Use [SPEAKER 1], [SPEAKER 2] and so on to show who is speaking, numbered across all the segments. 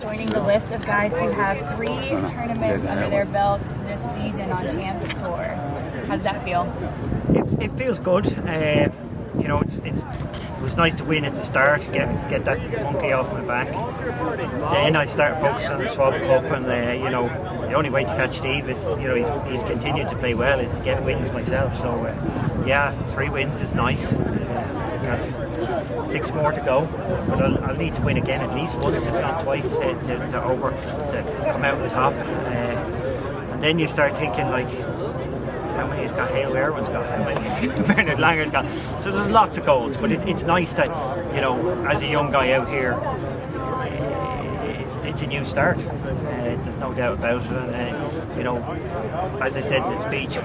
[SPEAKER 1] joining the list of guys who have 3 tournaments under their belt this season on Champs Tour. How does that feel?
[SPEAKER 2] It feels good. You know, it was nice to win at the start, get that monkey off my back. Then I started focusing on the Swab Cup, and you know, the only way to catch Steve is, you know, he's continued to play well, is to get wins myself. So yeah, 3 wins is nice. Got 6 more to go, but I'll need to win again at least once, if not twice, to come out on top. And then you start thinking, like, how many has got Hale Irwin's got, how many Bernard Langer's got. So there's lots of goals, but it's nice that, you know, as a young guy out here, it's a new start. There's no doubt about it. And you know, as I said in the speech,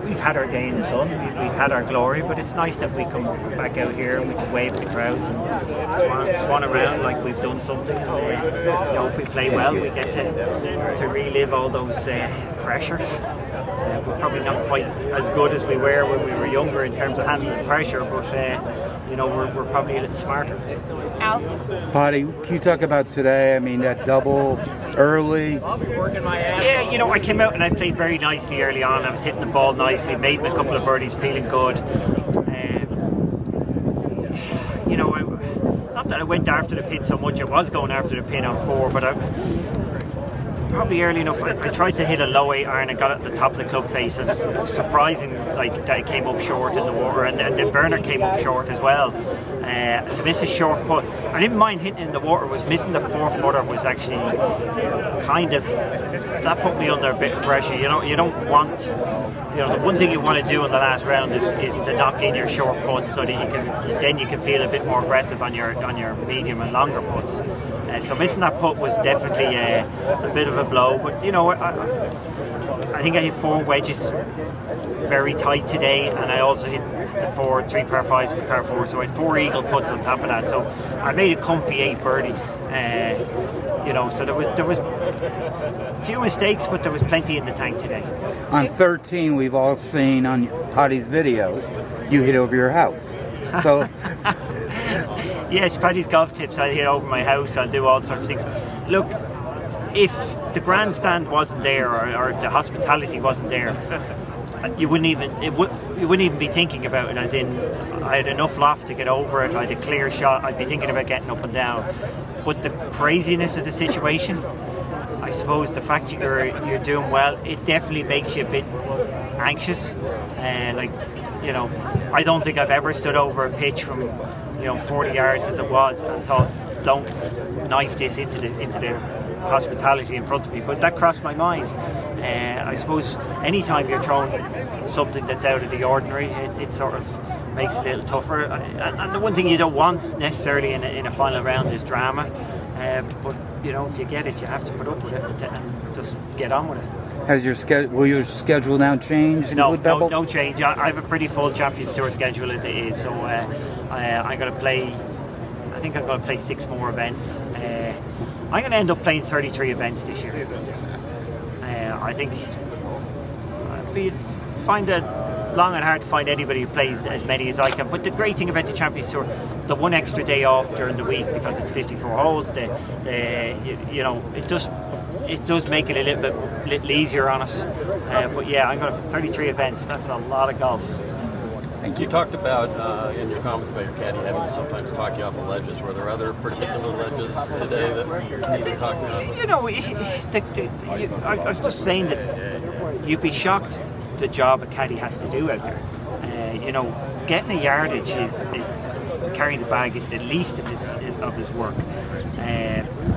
[SPEAKER 2] we've had our day in the sun, we've had our glory, but it's nice that we come back out here and we can wave at the crowds and swan around like we've done something. And, you know, if we play well, we get to relive all those pressures. We're probably not quite as good as we were when we were younger in terms of handling pressure, but you know, we're probably a little smarter.
[SPEAKER 1] Al?
[SPEAKER 3] Paddy, can you talk about today? I mean, that double early.
[SPEAKER 2] Yeah, you know, I came out and I played very nicely early on. I was hitting the ball nicely, made a couple of birdies, feeling good. You know, not that I went after the pin so much. I was going after the pin on 4, but probably early enough. I tried to hit a low 8 iron and got it at the top of the club face, and it was surprising, like, that it came up short in the water, and the burner came up short as well. To miss a short putt, I didn't mind hitting in the water. Was missing the 4-footer was actually kind of, that put me under a bit of pressure. You know, you don't want, you know, the one thing you want to do in the last round is to knock in your short putts, so that you can feel a bit more aggressive on your medium and longer putts. So missing that putt was definitely a bit of a blow, but you know, I think I hit 4 wedges very tight today, and I also hit the 3 par 5s and par 4, so I had 4 eagle putts on top of that. So I made a comfy 8 birdies. You know, so there was a few mistakes, but there was plenty in the tank today.
[SPEAKER 3] On 13, we've all seen on Paddy's videos, you hit over your house. So.
[SPEAKER 2] Yes, Paddy's golf tips. I hit over my house. I'll do all sorts of things. Look, if the grandstand wasn't there, or if the hospitality wasn't there, you wouldn't even be thinking about it. As in, I had enough loft to get over it. I had a clear shot. I'd be thinking about getting up and down. But the craziness of the situation, I suppose, the fact you're doing well, it definitely makes you a bit anxious. Like, you know, I don't think I've ever stood over a pitch from, you know, 40 yards as it was and thought, don't knife this into the hospitality in front of me. But that crossed my mind. I suppose anytime you're throwing something that's out of the ordinary, it sort of makes it a little tougher. And the one thing you don't want necessarily in a final round is drama. But you know, if you get it, you have to put up with it and just get on with it.
[SPEAKER 3] Will your schedule now change?
[SPEAKER 2] No change. I have a pretty full Champions Tour schedule as it is, so I'm going to play. I think I'm going to play 6 more events. I'm going to end up playing 33 events this year. I think I find it long and hard to find anybody who plays as many as I can. But the great thing about the Champions Tour, the one extra day off during the week, because it's 54 holes, you know, it does make it a little easier on us. But yeah, I'm going to 33 events. That's a lot of golf.
[SPEAKER 4] Thank you. You talked about in your comments about your caddy having to sometimes talk you off the ledges. Were there other particular ledges today that you need to talk about?
[SPEAKER 2] You know, I was just saying that you'd be shocked the job a caddy has to do out there. You know, getting a yardage is carrying the bag is the least of his work.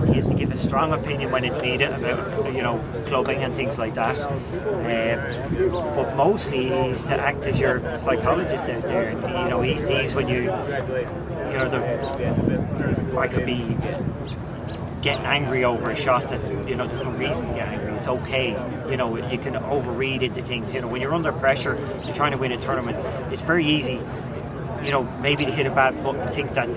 [SPEAKER 2] He has to give a strong opinion when it's needed about, you know, clubbing and things like that. But mostly he's to act as your psychologist out there. And, you know, he sees when I could be getting angry over a shot that, you know, there's no reason to get angry. It's okay. You know, you can overread into things. You know, when you're under pressure, you're trying to win a tournament, it's very easy, you know, maybe to hit a bad putt, to think that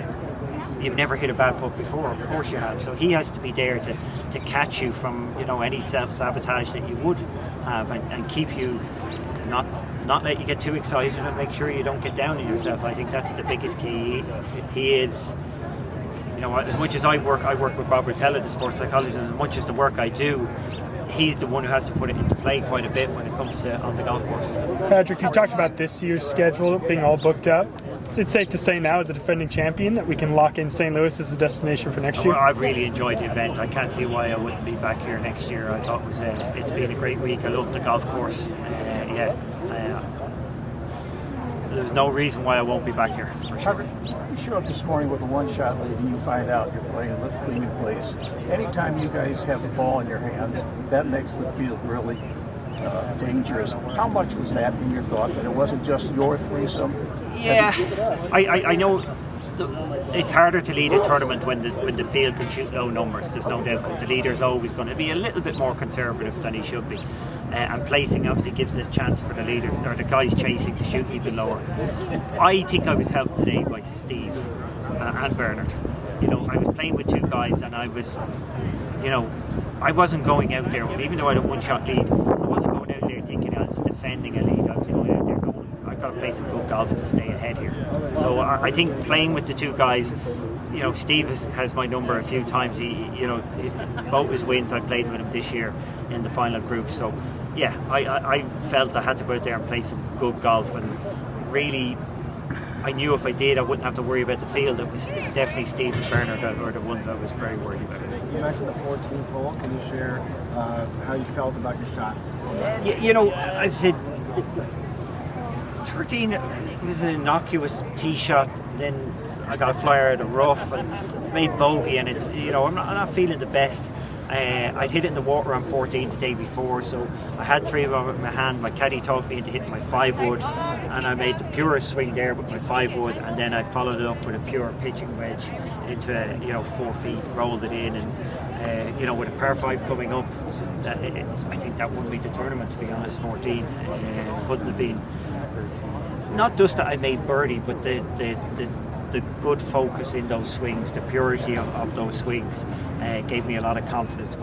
[SPEAKER 2] you've never hit a bad putt before. Of course you have. So he has to be there to catch you from, you know, any self-sabotage that you would have, and keep you, not let you get too excited, and make sure you don't get down on yourself. I think that's the biggest key. He is, as much as I work with Bob Rotella, the sports psychologist, and as much as the work I do, he's the one who has to put it into play quite a bit when it comes to on the golf course.
[SPEAKER 5] Patrick, you talked about this year's schedule being all booked up. It's safe to say now, as a defending champion, that we can lock in St. Louis as a destination for next year?
[SPEAKER 2] Well, I've really enjoyed the event. I can't see why I wouldn't be back here next year. I thought it's been a great week. I love the golf course. There's no reason why I won't be back here, for sure.
[SPEAKER 6] You show up this morning with a one-shot lead and you find out you're playing lift, clean, and place. Anytime you guys have the ball in your hands, that makes the field really dangerous. How much was that in your thought, that it wasn't just your threesome?
[SPEAKER 2] Yeah, I know it's harder to lead a tournament when the field can shoot low numbers, there's no doubt, because the leader's always going to be a little bit more conservative than he should be. And placing obviously gives a chance for the leaders or the guys chasing to shoot even lower. I think I was helped today by Steve and Bernard. I was playing with two guys, and I wasn't going out there, even though I had a one-shot lead, I wasn't going out there thinking I was defending a lead. I was going out there going, I've got to play some good golf to stay ahead here. So I think playing with the two guys, Steve has my number a few times. Both his wins, I played with him this year in the final group. So yeah, I felt I had to go out there and play some good golf, and really I knew if I did I wouldn't have to worry about the field. It was definitely Steve and Bernard that were the ones I was very worried about.
[SPEAKER 7] You mentioned the 14th hole. Can you share how you felt about your shots?
[SPEAKER 2] I said 13 was an innocuous tee shot, then I got a flyer out of the rough and made bogey, and it's I'm not feeling the best. I'd hit it in the water on 14 the day before, so I had three of them in my hand. My caddy talked me into hitting my 5-wood, and I made the purest swing there with my 5-wood, and then I followed it up with a pure pitching wedge into 4 feet, rolled it in, and with a par 5 coming up, I think that won me the tournament, to be honest. 14 couldn't have been. Not just that I made birdie, but the good focus in those swings, the purity of those swings gave me a lot of confidence.